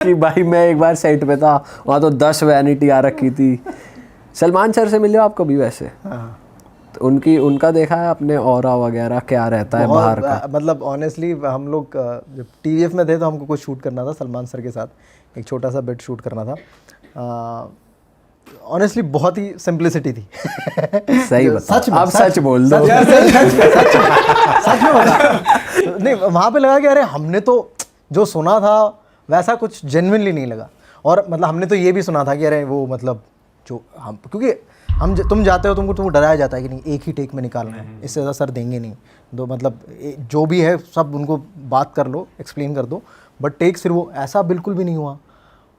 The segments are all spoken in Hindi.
कि भाई मैं एक बार सेट पे था, वहाँ तो 10 वैनिटी आ रखी थी। सलमान सर से मिले हो आप कभी वैसे? हाँ। तो उनका देखा है आपने ऑरा वगैरह क्या रहता है बाहर का? मतलब ऑनेस्टली हम लोग जब TVF में थे तो हमको कुछ शूट करना था सलमान सर के साथ, एक छोटा सा बिट शूट करना था। ऑनेस्टली बहुत ही सिंप्लिसिटी थी। सही बता, सच में, अब सच बोल दो। सच में बता। नहीं, वहाँ पे लगा कि अरे हमने तो जो सुना था वैसा कुछ जेन्युइनली नहीं लगा। और मतलब हमने तो ये भी सुना था कि अरे वो मतलब जो हम, क्योंकि तुम जाते हो तुमको डराया जाता है कि नहीं एक ही टेक में निकालना है, इससे ज़्यादा सर देंगे नहीं, तो मतलब जो भी है सब उनको बात कर लो, एक्सप्लेन कर दो। बट टेक्स फिर वो ऐसा बिल्कुल भी नहीं हुआ।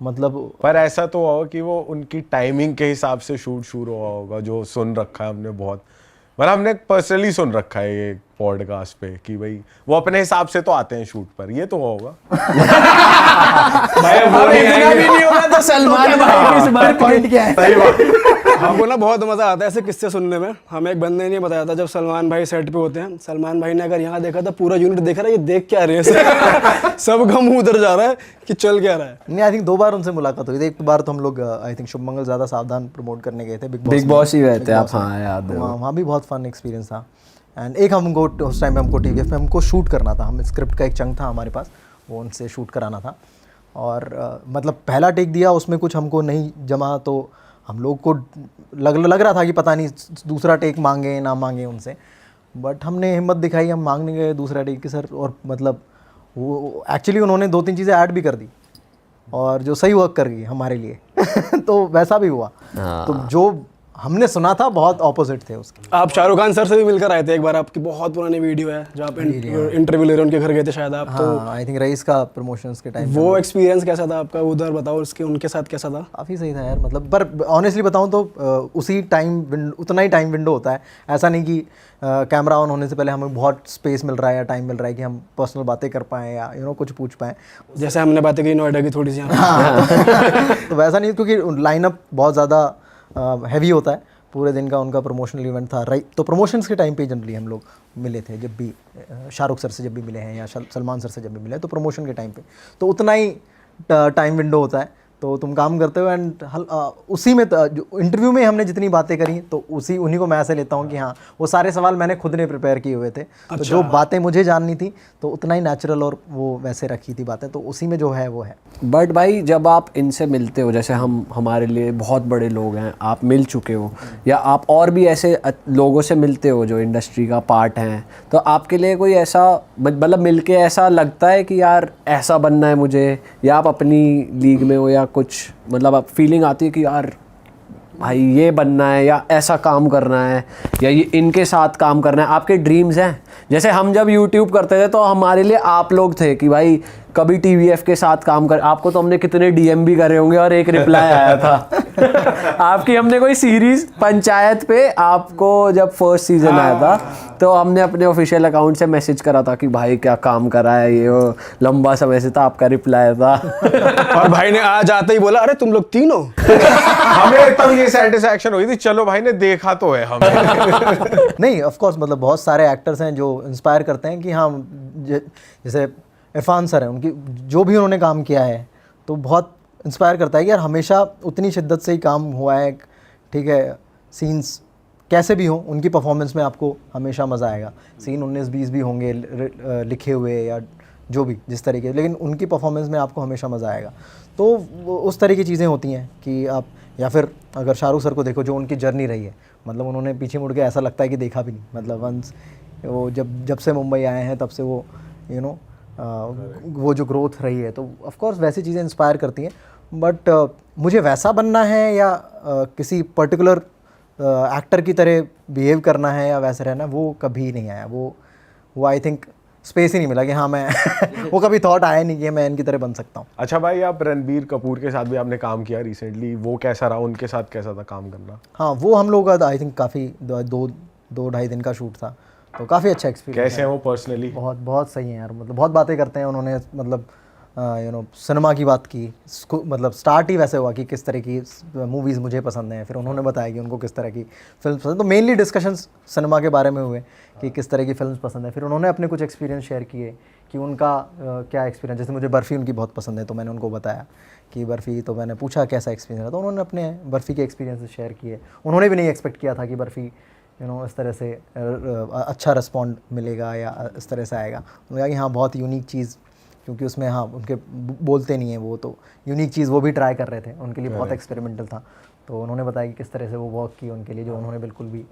मतलब पर ऐसा तो हुआ कि वो उनकी टाइमिंग के हिसाब से शूट शुरू हुआ होगा, जो सुन रखा है हमने बहुत, मतलब हमने पर्सनली सुन रखा है ये पॉडकास्ट पे कि भाई वो अपने हिसाब से तो आते हैं शूट पर, ये तो होगा। भाई वो नहीं होगा तो सलमान भाई इस बार पॉइंट क्या है? सही बात। हमको ना बहुत मजा आता है ऐसे किस्से सुनने में। हमें एक बंदे ने बताया था जब सलमान भाई सेट पे होते हैं, सलमान भाई ने अगर यहाँ देखा था पूरा यूनिट देख रहा है ये देख क्या रहे हैं। सबका मुंह उधर जा रहा है कि चल क्या रहा है। नहीं, आई थिंक 2 बार उनसे मुलाकात हुई थी। एक बार तो हम लोग आई थिंक शुभ मंगल ज़्यादा सावधान प्रमोट करने गए थे, बिग बॉस ही गए थे आप? हाँ याद है। वहाँ भी बहुत फन एक्सपीरियंस था। एंड एक हमको उस टाइम पे हमको TVF में हमको शूट करना था, हम स्क्रिप्ट का एक चंक था हमारे पास, वो उनसे शूट कराना था। और मतलब पहला टेक दिया, उसमें कुछ हमको नहीं जमा, तो हम लोग को लग रहा था कि पता नहीं दूसरा टेक मांगे ना मांगे उनसे। बट हमने हिम्मत दिखाई, हम मांगने गए दूसरा टेक के सर, और मतलब वो एक्चुअली उन्होंने 2-3 चीज़ें ऐड भी कर दी और जो सही वर्क कर गई हमारे लिए। तो वैसा भी हुआ। तो जो हमने सुना था बहुत ऑपोजिट थे उसके। आप शाहरुख खान सर से भी मिलकर आए थे एक बार, आपकी बहुत पुरानी वीडियो है जहाँ आप इंटरव्यू ले रहे उनके घर गए थे शायद आप। हाँ, तो आई थिंक रईस का प्रमोशंस के टाइम वो एक्सपीरियंस कैसा था आपका, उधर बताओ उसके उनके साथ कैसा था? काफ़ी सही था यार। मतलब पर ऑनेस्टली बताऊं तो उसी टाइम उतना ही टाइम विंडो होता है। ऐसा नहीं कि कैमरा ऑन होने से पहले हमें बहुत स्पेस मिल रहा है या टाइम मिल रहा है कि हम पर्सनल बातें कर पाएँ या कुछ पूछ पाएँ। जैसे हमने बातें की नोएडा की थोड़ी सी। हाँ। तो वैसा नहीं, क्योंकि लाइनअप बहुत ज़्यादा हैवी होता है, पूरे दिन का उनका प्रमोशनल इवेंट था। राइट, तो प्रमोशंस के टाइम पे जनरली हम लोग मिले थे, जब भी शाहरुख सर से जब भी मिले हैं या सलमान सर से जब भी मिले हैं, तो प्रमोशन के टाइम पे तो उतना ही टाइम विंडो होता है, तो तुम काम करते हो। एंड उसी में जो इंटरव्यू में हमने जितनी बातें करी तो उन्हीं को मैं ऐसे लेता हूँ कि हाँ वो सारे सवाल मैंने खुद ने प्रिपेयर किए हुए थे। तो जो बातें मुझे जाननी थी तो उतना ही नेचुरल और वो वैसे रखी थी बातें, तो उसी में जो है वो है। बट भाई जब आप इनसे मिलते हो, जैसे हमारे लिए बहुत बड़े लोग हैं, आप मिल चुके हो या आप और भी ऐसे लोगों से मिलते हो जो इंडस्ट्री का पार्ट हैं, तो आपके लिए कोई ऐसा मतलब मिलके ऐसा लगता है कि यार ऐसा बनना है मुझे, या आप अपनी लीग में हो या कुछ, मतलब आप फीलिंग आती है कि यार भाई ये बनना है या ऐसा काम करना है या ये इनके साथ काम करना है? आपके ड्रीम्स हैं? जैसे हम जब YouTube करते थे तो हमारे लिए आप लोग थे कि भाई कभी TVF के साथ काम कर, आपको तो हमने कितने DM भी करे होंगे और एक रिप्लाई आया था। आपकी हमने कोई सीरीज पंचायत पे, आपको जब फर्स्ट सीजन आया था तो हमने अपने ऑफिशियल अकाउंट से मैसेज करा था कि भाई क्या काम करा है ये, वो लंबा समय से था, आपका रिप्लाई था। और भाई ने आज आते ही बोला अरे तुम लोग तीनों। हमें तब ये सेटिस्फैक्शन हुई थी, चलो भाई ने देखा तो है हमें। नहीं, ऑफ कोर्स मतलब बहुत सारे एक्टर्स हैं जो इंस्पायर करते हैं कि हाँ, जैसे इरफान सर हैं, उनकी जो भी उन्होंने काम किया है तो बहुत इंस्पायर करता है कि यार हमेशा उतनी शिद्दत से ही काम हुआ है। ठीक है, सीन्स कैसे भी हों उनकी परफॉर्मेंस में आपको हमेशा मज़ा आएगा। सीन 19-20 भी होंगे लिखे हुए या जो भी जिस तरीके, लेकिन उनकी परफॉर्मेंस में आपको हमेशा मज़ा आएगा। तो उस तरह की चीज़ें होती हैं कि आप, या फिर अगर शाहरुख सर को देखो जो उनकी जर्नी रही है, मतलब उन्होंने पीछे मुड़ के ऐसा लगता है कि देखा भी नहीं। मतलब वंस वो जब से मुंबई आए हैं तब से वो वो जो ग्रोथ रही है, तो ऑफ कोर्स वैसी चीज़ें इंस्पायर करती हैं। बट मुझे वैसा बनना है या किसी पर्टिकुलर एक्टर की तरह बिहेव करना है या वैसे रहना, वो कभी नहीं आया। वो आई थिंक स्पेस ही नहीं मिला कि हाँ मैं वो कभी थॉट आया नहीं कि मैं इनकी तरह बन सकता हूँ। अच्छा भाई, आप रणबीर कपूर के साथ भी आपने काम किया रिसेंटली, वो कैसा रहा? उनके साथ कैसा था काम करना? हाँ, वो हम लोग का आई थिंक काफ़ी 2-2.5 दिन का शूट था, तो काफ़ी अच्छा एक्सपीरियंस। कैसे हैं वो पर्सनली? बहुत सही है यार, मतलब बहुत बातें करते हैं उन्होंने, मतलब सिनेमा की बात की, मतलब स्टार्ट ही वैसे हुआ कि किस तरह की मूवीज़ मुझे पसंद हैं, फिर उन्होंने बताया कि उनको किस तरह की फिल्म पसंद। तो मेनली डिस्कशंस सिनेमा के बारे में हुए कि किस तरह की फिल्म पसंद है। फिर उन्होंने अपने कुछ एक्सपीरियंस शेयर किए कि उनका क्या एक्सपीरियंस, जैसे मुझे बर्फ़ी उनकी बहुत पसंद है तो मैंने उनको बताया कि बर्फ़ी, तो मैंने पूछा कैसा एक्सपीरियंस है, तो उन्होंने अपने बर्फ़ी के एक्सपीरियंस शेयर किए। उन्होंने भी नहीं एक्सपेक्ट किया था कि बर्फ़ी इस तरह से अच्छा रिस्पॉन्ड मिलेगा या इस तरह से आएगा। उन्होंने कहा कि हाँ बहुत यूनिक चीज़, क्योंकि उसमें हाँ उनके बोलते नहीं हैं वो, तो यूनिक चीज़ वो भी ट्राई कर रहे थे, उनके लिए बहुत एक्सपेरिमेंटल था। तो उन्होंने बताया कि किस तरह से वो वर्क की उनके लिए, जो उन्होंने बिल्कुल भी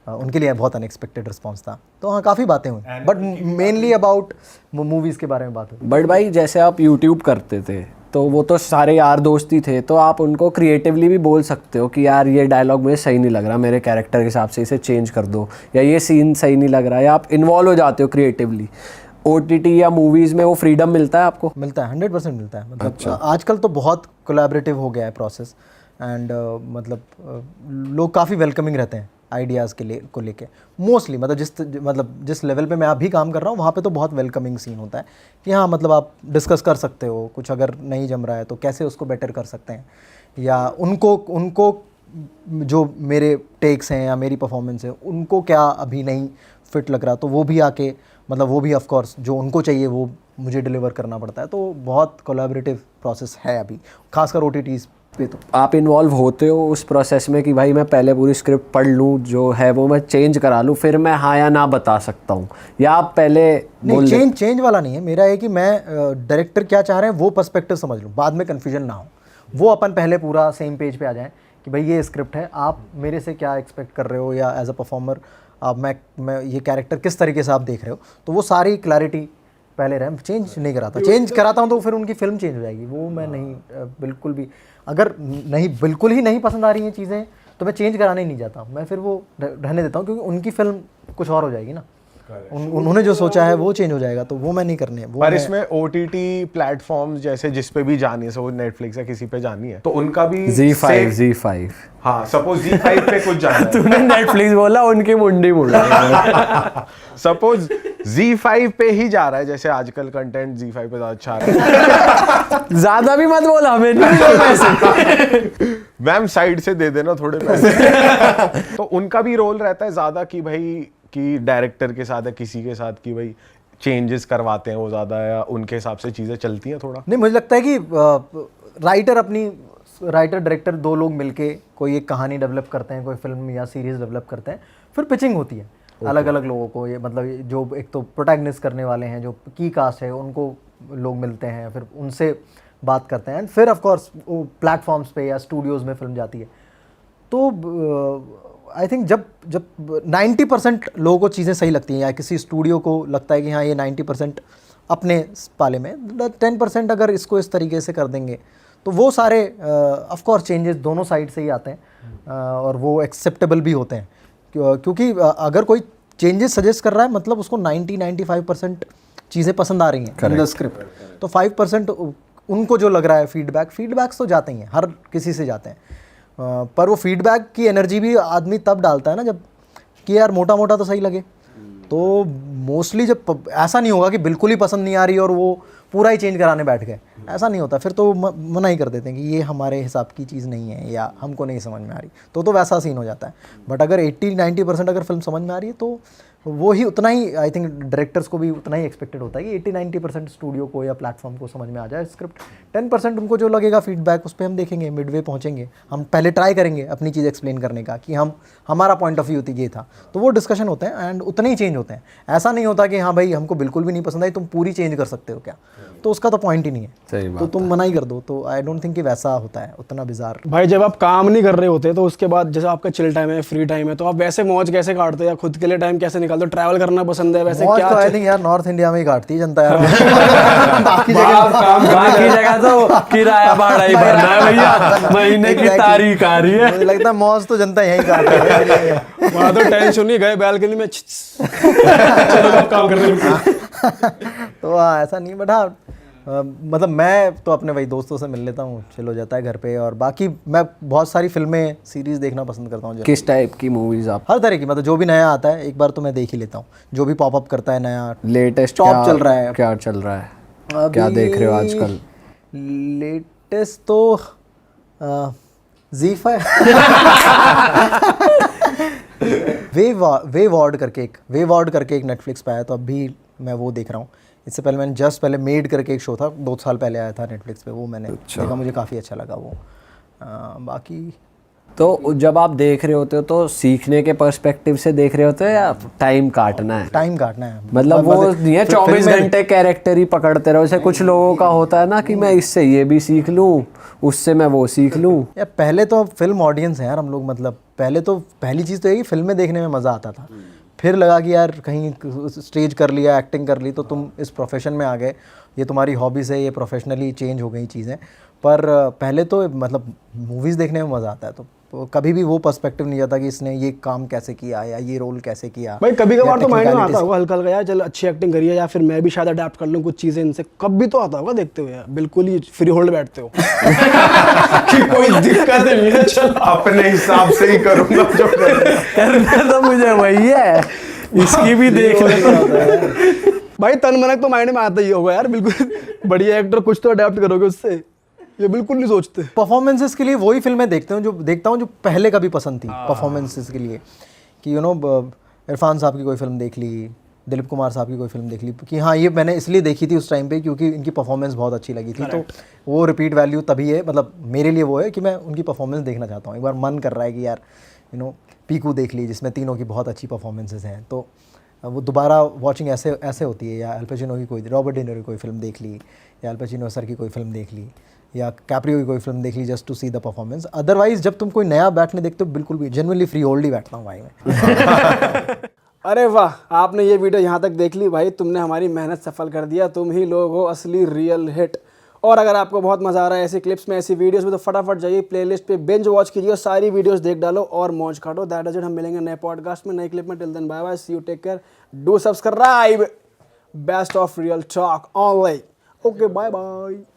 उनके लिए बहुत अनएक्सपेक्टेड रिस्पांस था। तो हाँ काफ़ी बातें हुई, बट मेनली अबाउट मूवीज़ के बारे में बात हुई। बट भाई जैसे आप यूट्यूब करते थे तो वो तो सारे यार दोस्त ही थे, तो आप उनको क्रिएटिवली भी बोल सकते हो कि यार ये डायलॉग मुझे सही नहीं लग रहा, मेरे कैरेक्टर के हिसाब से इसे चेंज कर दो, या ये सीन सही नहीं लग रहा, या आप इन्वॉल्व हो जाते हो क्रिएटिवली। OTT या मूवीज़ में वो फ्रीडम मिलता है आपको? मिलता है, 100% मिलता है। मतलब आजकल तो बहुत कोलैबोरेटिव हो गया है प्रोसेस, एंड मतलब लोग काफ़ी वेलकमिंग रहते हैं आइडियाज़ के लिए को लेके मोस्टली। मतलब जिस लेवल पे मैं अभी काम कर रहा हूँ वहाँ पे तो बहुत वेलकमिंग सीन होता है कि हाँ मतलब आप डिस्कस कर सकते हो, कुछ अगर नहीं जम रहा है तो कैसे उसको बेटर कर सकते हैं, या उनको जो मेरे टेक्स हैं या मेरी परफॉर्मेंस है उनको क्या अभी नहीं फिट लग रहा, तो वो भी आके मतलब वो भी ऑफ कोर्स जो उनको चाहिए वो मुझे डिलीवर करना पड़ता है। तो बहुत कोलैबोरेटिव प्रोसेस है अभी, खासकर OTTs पे। तो आप इन्वॉल्व होते हो उस प्रोसेस में कि भाई मैं पहले पूरी स्क्रिप्ट पढ़ लूँ, जो है वो मैं चेंज करा लूँ, फिर मैं हाँ या ना बता सकता हूँ, या आप पहले नहीं, चेंज वाला नहीं है मेरा, है कि मैं डायरेक्टर क्या चाह रहे हैं वो पर्सपेक्टिव समझ लूँ, बाद में कन्फ्यूजन ना हो, वो अपन पहले पूरा सेम पेज पे आ जाएं कि भाई ये स्क्रिप्ट है, आप मेरे से क्या एक्सपेक्ट कर रहे हो, या एज अ परफॉर्मर आप मैं ये कैरेक्टर किस तरीके से आप देख रहे हो, तो वो सारी क्लैरिटी पहले रहे। चेंज नहीं कराता, चेंज कराता हूँ तो फिर उनकी फिल्म चेंज हो जाएगी, वो मैं नहीं बिल्कुल भी, अगर नहीं बिल्कुल ही नहीं पसंद आ रही हैं चीज़ें तो मैं चेंज कराने ही नहीं जाता, मैं फिर वो रहने देता हूँ, क्योंकि उनकी फिल्म कुछ और हो जाएगी ना, उन्होंने जो सोचा है वो चेंज हो जाएगा, तो वो मैं नहीं करने। वो पर इसमें OTT प्लेटफॉर्म्स जैसे जिस पे भी जानी है, सो नेटफ्लिक्स या किसी पे जानी है तो उनका भी Z5 हाँ सपोज Z5 पे कुछ जाना है तूने नेटफ्लिक्स बोला, उनकी मुंडी मुड़ा। सपोज Z5 पे ही जा रहा है, जैसे आजकल कंटेंट Z5 पे ज्यादा अच्छा आ रहा है। ज्यादा भी मत बोला, हमें नहीं मिले पैसे। मैम साइड से दे देना थोड़े पैसे। तो उनका भी रोल रहता है ज्यादा कि भाई कि डायरेक्टर के साथ या किसी के साथ कि भाई चेंजेस करवाते हैं वो ज़्यादा, या उनके हिसाब से चीज़ें चलती हैं थोड़ा? नहीं, मुझे लगता है कि राइटर डायरेक्टर दो लोग मिलके कोई एक कहानी डेवलप करते हैं, कोई फिल्म या सीरीज़ डेवलप करते हैं, फिर पिचिंग होती है अलग अलग लोगों को। ये मतलब जो एक तो प्रोटैगनिस्ट करने वाले हैं, जो की कास्ट है, उनको लोग मिलते हैं, फिर उनसे बात करते हैं, फिर ऑफ कोर्स वो प्लेटफॉर्म्स पे या स्टूडियोज़ में फिल्म जाती है। तो आई थिंक जब 90% लोगों को चीज़ें सही लगती हैं, या किसी स्टूडियो को लगता है कि हाँ ये 90% अपने पाले में, 10% अगर इसको इस तरीके से कर देंगे तो वो सारे ऑफ कोर्स चेंजेस दोनों साइड से ही आते हैं और वो एक्सेप्टेबल भी होते हैं, क्योंकि अगर कोई चेंजेस सजेस्ट कर रहा है मतलब उसको 90-95% चीज़ें पसंद आ रही हैं इन द स्क्रिप्ट, तो 5% उनको जो लग रहा है फीडबैक्स तो जाते ही हैं, हर किसी से जाते हैं, पर वो फीडबैक की एनर्जी भी आदमी तब डालता है ना जब कि यार मोटा मोटा तो सही लगे। तो मोस्टली जब ऐसा नहीं होगा कि बिल्कुल ही पसंद नहीं आ रही और वो पूरा ही चेंज कराने बैठ गए, ऐसा नहीं होता, फिर तो मना ही कर देते हैं कि ये हमारे हिसाब की चीज़ नहीं है या हमको नहीं समझ में आ रही, तो वैसा सीन हो जाता है। बट अगर 80-90% अगर फिल्म समझ में आ रही है तो वो ही उतना ही, आई थिंक डायरेक्टर्स को भी उतना ही एक्सपेक्टेड होता है कि 80-90% स्टूडियो को या प्लेटफॉर्म को समझ में आ जाए स्क्रिप्ट। 10% उनको जो लगेगा फीडबैक, उस पर हम देखेंगे, मिडवे पहुंचेंगे, हम पहले ट्राई करेंगे अपनी चीज़ एक्सप्लेन करने का कि हमारा पॉइंट ऑफ व्यू ये था, तो वो डिस्कशन होते हैं एंड उतने ही चेंज होते हैं। ऐसा नहीं होता कि हाँ भाई हमको बिल्कुल भी नहीं पसंद आई, तुम पूरी चेंज कर सकते हो क्या, तो उसका तो पॉइंट ही नहीं है, तो तुम मना ही कर दो। तो आई डोंट थिंक कि वैसा होता है उतना बिजार। भाई जब आप काम नहीं कर रहे होते तो उसके बाद जैसे आपका चिल टाइम है, फ्री टाइम है, तो आप वैसे मौज कैसे काटते हो या खुद के लिए टाइम कैसे निकालते हो? ट्रैवल करना पसंद है वैसे? क्या तो आई थिंक यार नॉर्थ इंडिया में ही काटती है जनता यार। बाकी जगह तो किराया भाड़ा ही भरना है भैया, महीने की तारीख आ रही है। मुझे लगता है मौज तो जनता यही काट रही है। वहाँ तो टेंशन नहीं, गए बैल्कनी में चलो काम कर रहे हो। तो हाँ ऐसा नहीं, बट हाँ मतलब मैं तो अपने वही दोस्तों से मिल लेता हूँ, चिल हो जाता है घर पे। और बाकी मैं बहुत सारी फिल्में सीरीज़ देखना पसंद करता हूँ। किस टाइप की मूवीज़ आप? हर तरह की, मतलब जो भी नया आता है एक बार तो मैं देख ही लेता हूँ, जो भी पॉपअप करता है नया। लेटेस्ट टॉप चल रहा है, क्या चल रहा है? क्या देख रहे हो आजकल? लेटेस्ट तो Z5 वेवॉर्ड करके एक नेटफ्लिक्स पे आया, तो अभी मैं वो देख रहा हूँ। इससे पहले मैंने पहले मेड करके एक शो था 2 साल पहले आया था नेटफ्लिक्स पे, वो मैंने देखा, मुझे काफ़ी अच्छा लगा वो। बाकी तो जब आप देख रहे होते हो तो सीखने के पर्सपेक्टिव से देख रहे होते हो या टाइम काटना है? टाइम काटना है, मतलब वो नहीं है 24 घंटे कैरेक्टर ही पकड़ते रहो। जैसे कुछ लोगों का होता है ना कि मैं इससे ये भी सीख लूँ, उससे मैं वो सीख लूँ। यार पहले तो फिल्म ऑडियंस है यार हम लोग, मतलब पहली चीज़ तो ये कि फिल्में देखने में मज़ा आता था। फिर लगा कि यार कहीं स्टेज कर लिया, एक्टिंग कर ली, तो तुम इस प्रोफेशन में आ गए, ये तुम्हारी हॉबीज़ है, ये प्रोफेशनली चेंज हो गई चीज़ें। पर पहले तो मतलब मूवीज़ देखने में मज़ा आता है, तो कभी भी वो पर्सपेक्टिव नहीं आता कि इसने ये काम कैसे किया या ये रोल कैसे किया। भाई कभी कभार तो माइंड में आता होगा हल्का हल्का, यार चल अच्छी एक्टिंग करी है, या फिर मैं भी शायद अडेप्ट कर लूँ कुछ चीज़ें इनसे, कभी तो आता होगा देखते हुए। यार बिल्कुल ही फ्री होल्ड बैठते हो कि कोई दिक्कत नहीं है, चल अपने हिसाब से ही करूँगा जो करना तो मुझे वही है, इसकी भी देख ले। भाई तन मनक तो माइंड में आता ही होगा यार, बिल्कुल बढ़िया एक्टर कुछ तो अडेप्ट करोगे उससे, ये बिल्कुल नहीं सोचते। परफॉर्मेंसेस के लिए वही फिल्में देखता हूँ जो पहले कभी पसंद थी परफॉर्मेंसेस के लिए, कि इरफान साहब की कोई फिल्म देख ली, दिलीप कुमार साहब की कोई फिल्म देख ली, कि हाँ ये मैंने इसलिए देखी थी उस टाइम पे क्योंकि इनकी परफॉर्मेंस बहुत अच्छी लगी थी। तो वो रिपीट वैल्यू तभी है, मतलब मेरे लिए वो है कि मैं उनकी परफॉर्मेंस देखना चाहता हूँ। एक बार मन कर रहा है कि यार पीकू देख ली, जिसमें तीनों की बहुत अच्छी परफॉर्मेंसेस हैं, तो वो दोबारा वॉचिंग ऐसे होती है। या अल पचिनो की कोई, रॉबर्ट डे नीरो की कोई फिल्म देख ली, या अल पचिनो सर की कोई फिल्म देख ली, या कैप्रियो की कोई फिल्म देख ली, just to see the performance. Otherwise जब तुम कोई नया बैठने देखते हो, बिल्कुल भी जेन्युइनली फ्री होल्ड ही बैठता हूँ भाई मैं। अरे वाह, आपने ये वीडियो यहाँ तक देख ली भाई, तुमने हमारी मेहनत सफल कर दिया, तुम ही लोग हो असली रियल हिट। और अगर आपको बहुत मज़ा आ रहा है ऐसी क्लिप्स में, ऐसी वीडियोस में, तो फटाफट जाइए प्लेलिस्ट पे बिंज वॉच कीजिए और सारी वीडियोस देख डालो और मौज काटो। दैट इज इट, हम मिलेंगे नए पॉडकास्ट में, नई क्लिप में। Till then bye bye, see you, take care, do subscribe, best of real talk online. Okay bye bye.